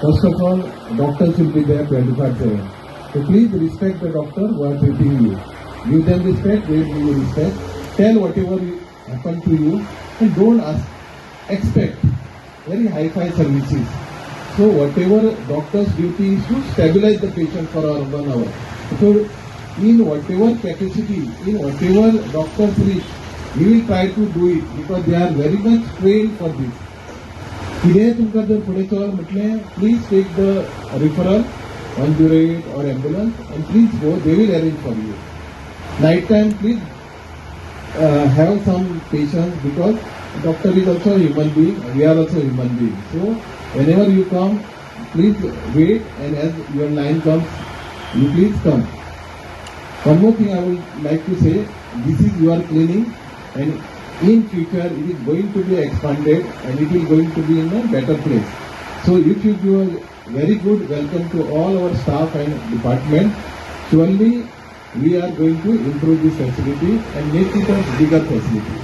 First of all, doctors will be there 24/7. So please respect the doctor who are treating you. Give them respect, they give you respect. Tell whatever happened to you and don't expect very high-fi services. So whatever doctor's duty is to stabilize the patient for 1 hour. So in whatever capacity, in whatever doctors reach, we will try to do it because they are very much trained for this. कितेंय तुमकां जर फुडें चल म्हटलें, please take the referral 108 or ambulance and please go, they will arrange for you. Night time, please have some patience because doctor is also a human being, we are also human beings. So whenever you come, please wait and as your line comes, you please come. One more thing I would like to say, this is your clinic and in future it is going to be expanded and it is going to be in a better place. So if you give a very good welcome to all our staff and department, surely we are going to improve this facility and make it a bigger facility.